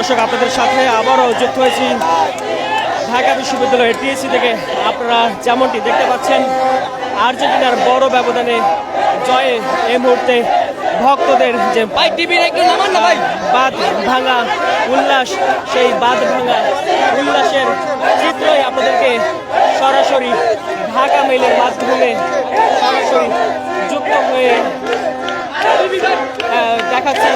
দর্শক আপনাদের সাথে আবারও যুক্ত হয়েছি ঢাকা বিশ্ববিদ্যালয়ের টিএসসি থেকে। আপনারা যেমনটি দেখতে পাচ্ছেন আর্জেন্টিনার বড় ব্যবধানে জয়ে এই মুহূর্তে ভক্তদের যে বাঁধ ভাঙা উল্লাস, সেই বাঁধ ভাঙা উল্লাসের চিত্রই আপনাদেরকে সরাসরি ঢাকা মেইলের মাধ্যমে সরাসরি যুক্ত হয়ে দেখাচ্ছি।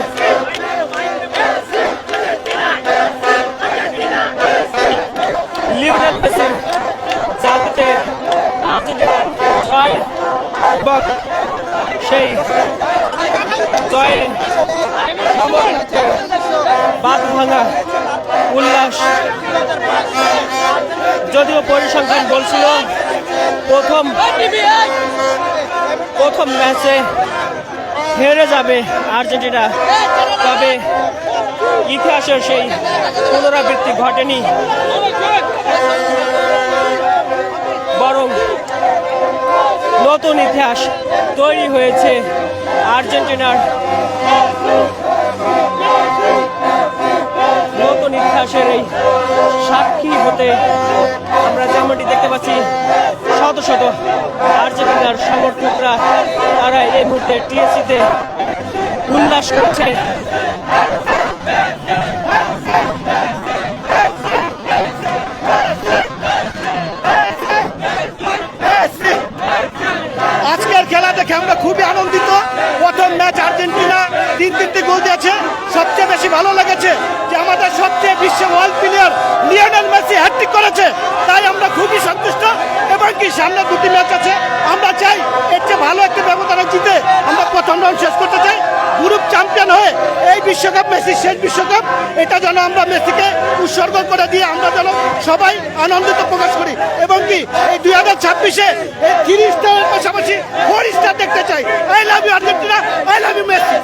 লিওনেল মেসির জাদুতে সেই জয়ের বাঁধ ভাঙা উল্লাস। যদিও পরিসংখ্যান বলছিল প্রথম ম্যাচে হেরে যাবে আর্জেন্টিনা, তবে ইতিহাসের সেই পুনরাবৃত্তি ঘটেনি, বরং নতুন ইতিহাস তৈরি হয়েছে আর্জেন্টিনার। নতুন ইতিহাসের এই সাক্ষী হতে আমরা যেমনটি দেখতে পাচ্ছি শত শত আর্জেন্টিনার সমর্থকরা তারা এই মুহূর্তে টিএসসিতে উল্লাস করছে। আজকের খেলা দেখে আমরা খুবই আনন্দিত। প্রথম ম্যাচ আর্জেন্টিনা 3-3 গোল দিয়েছে। সবচেয়ে বেশি ভালো লেগেছে যে আমাদের সবচেয়ে বিশ্ব world player Lionel Messi hat trick করেছে, তাই আমরা খুবই সন্তুষ্ট। এবং কি সামনে দুটি ম্যাচ আছে, আমরা চাই এর চেয়ে ভালো একটা ব্যবধানে জিতে আমরা প্রথম রাউন্ড শেষ করতে চাই। গ্রুপ চ্যাম্পিয়ন হয়ে এই বিশ্বকাপ মেসির শেষ বিশ্বকাপ, এটা যেন আমরা মেসিকে উৎসর্গ করে দিয়ে আমরা যেন সবাই আনন্দিত প্রকাশ করি। এবং কি এই 2026-এ এই 3 স্টারের পাশাপাশি 4 স্টার দেখতে চাই। I love you Argentina, I love you Messi.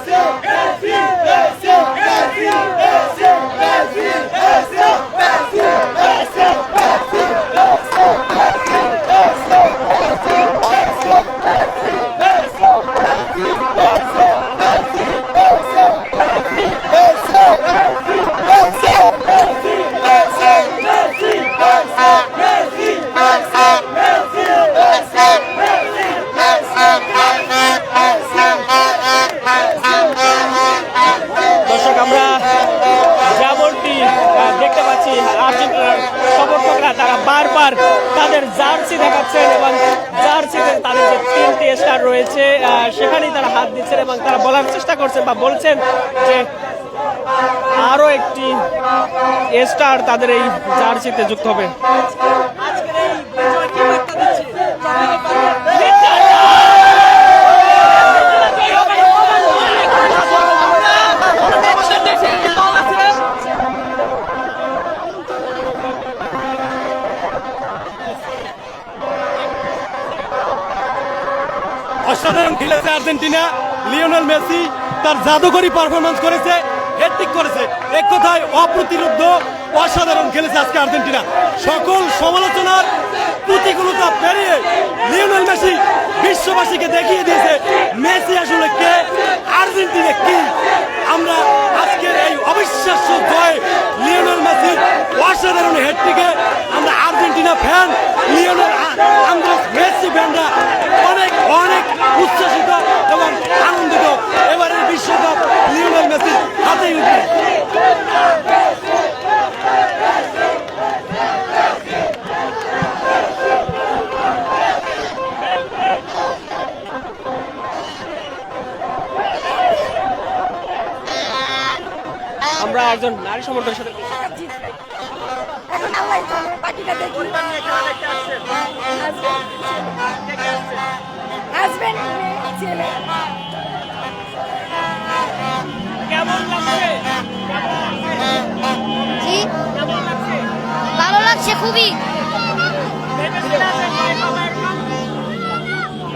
দর্শক আমরা যেমনটি দেখতে পাচ্ছি আর্জেন্টিনার সমর্থকরা তারা বারবার তাদের জার্সি দেখাচ্ছেন এবং জার্সিতে তাদের যে 3টি স্টার রয়েছে সেখানেই তারা হাত দিচ্ছেন এবং তারা বলার চেষ্টা করছেন বা বলছেন যে আরও একটি স্টার তাদের এই জার্সিতে যুক্ত হবে। অসাধারণ খেলেছে আর্জেন্টিনা। লিওনেল মেসি তার জাদুকরী পারফরমেন্স করেছে, হ্যাটট্রিক করেছে। এক কথায় অপ্রতিরোধ্য অসাধারণ খেলেছে আজকে আর্জেন্টিনা। সকল সমালোচনার প্রতিকূলতা পেরিয়ে লিওনেল মেসি বিশ্ববাসীকে দেখিয়ে দিয়েছে মেসি আসলে কে, আর্জেন্টিনা কি। আমরা আজকের এই অবিশ্বাস্য জয় লিওনেল মেসি অসাধারণ হ্যাটট্রিকে আমরা Argentina fan, Lionel Andres Messi ফ্যানরা অনেক অনেক উচ্ছ্বসিত এবং আনন্দিত। এবারের বিশ্বকাপ লিওনেল মেসির হাতেই উঠবে। আমরা একজন নারী সমর্থকের সাথে কেমন লাগছে? জি ভালো লাগছে খুবই।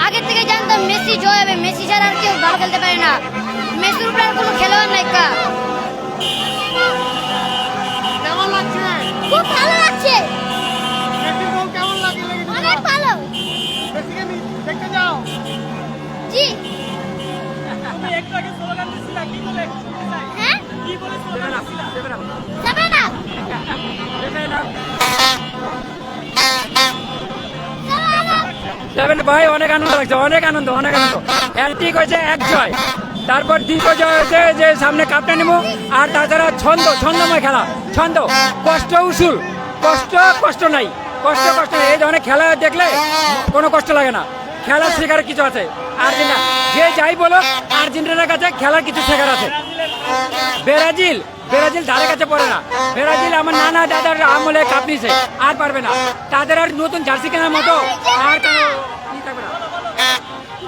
আগে থেকে জানতাম মেসি জয় হবে, মেসি ছাড়া আর কেউ ভালো খেলতে পারে না। মেসির উপরে আর কোনো খেলোয়াড় নাই। কেমন লাগছে? খুব ভালো লাগছে। কেমন লাগে? অনেক ভালো। দেখতে যাও। জি তুমি একটু আগে স্লোগান দিছিলা, কি বলে? হ্যাঁ কি বলে স্লোগান দিছিলা? ভাই অনেক আনন্দ লাগছে, অনেক আনন্দ, অনেক আনন্দ। হ্যাটট্রিক হয়েছে, এক জয়, তারপর দ্বিতীয় জয় হয়েছে যে সামনে কাপটা নেবো, আর তাছাড়া ছন্দময় খেলা, ছন্দ, কষ্ট উসুল, কষ্ট নাই, কষ্ট নাই। এই ধরনের খেলা দেখলে কোনো কষ্ট লাগে না, খেলা শেখার কিছু আছে। আর্জেন্টিনা যে যাই বলো, আর্জেন্টিনার কাছে খেলার কিছু শেখার আছে। ব্রাজিল ধারে কাছে পড়ে না। ব্রাজিল আমার নানা দাদার আমলে কাপ নিছে, আর পারবে না। তাদের আর নতুন জার্সি কেনার মতো আর কোনো ই থাকবে না।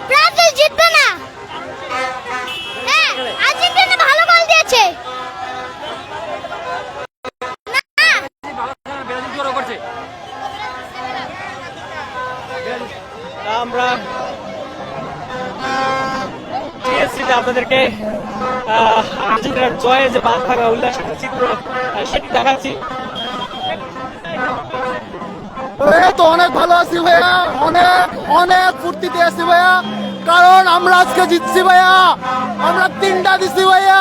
ব্রাজিল জিতবে না। হ্যাঁ, আর্জেন্টিনা ভালো বল দিয়েছে। ব্রাজিল জোর করছে। আমরা টিএসসিতে আপনাদেরকে আর্জেন্টিনার জয়ে যে বাদ ভাঙা উল্লাসের চিত্র সেটি দেখাচ্ছি। তো অনেক ভালো আছি ভাইয়া, অনেক ফুর্তিতে আছি ভাইয়া, কারণ আমরা আজকে জিতছি ভাইয়া। আমরা 3টা দিছি ভাইয়া।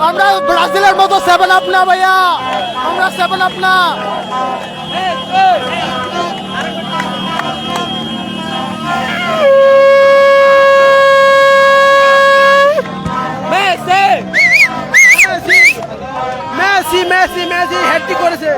আমরা ব্রাজিলের মতো 7 আপ না ভাইয়া, আমরা 7 আপ না। মেসি হ্যাটট্রিক করেছে।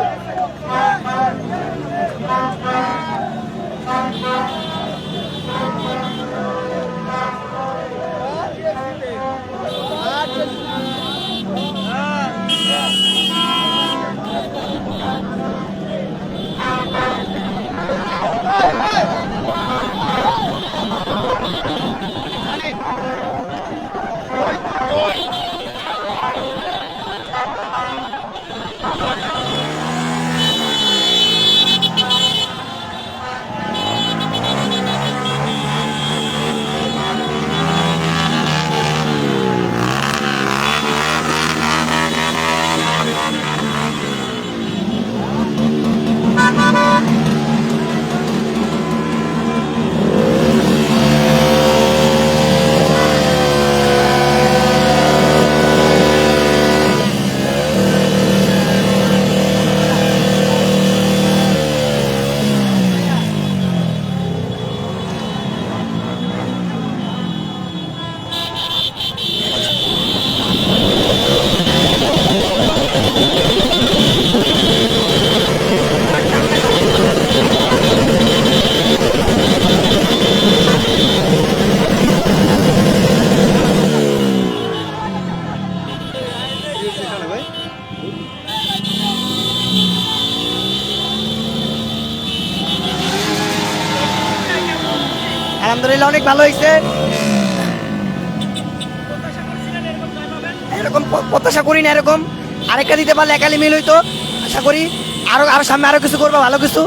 আলহামদুলিল্লাহ অনেক ভালো হয়েছে। এরকম প্রত্যাশা করি না, এরকম আরেকটা দিতে পারলে একালি মিল হইতো। আশা করি আরো সামনে আরো কিছু করবো, ভালো কিছু।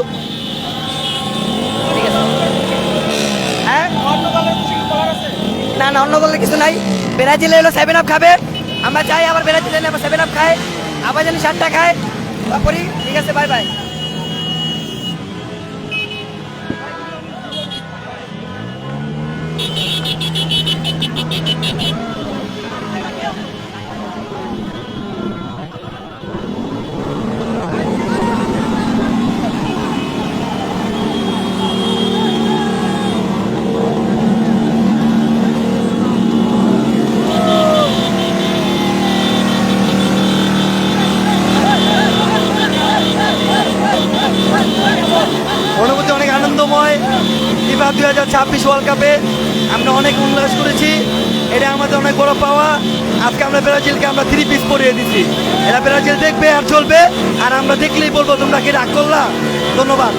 ঠিক আছে, হ্যাঁ না অন্য দলের কিছু নাই। ব্রাজিল এলো 7 আপ খাবে, আমরা চাই আবার ব্রাজিল এলে আবার 7 আপ খায়, আবার জানি 7টা খায় করি। ঠিক আছে, বাই বাই। অনুভূতি অনেক আনন্দময়। ফিফা 2026 ওয়ার্ল্ড কাপে আমরা অনেক উল্লাস করেছি, এটা আমাদের অনেক বড় পাওয়া। আজকে আমরা ব্রাজিলকে আমরা 3 পিস পরিয়ে দিছি। এরা ব্রাজিল দেখবে আর চলবে, আর আমরা দেখলেই বলবো তোমরা কি রাগ করলা। ধন্যবাদ।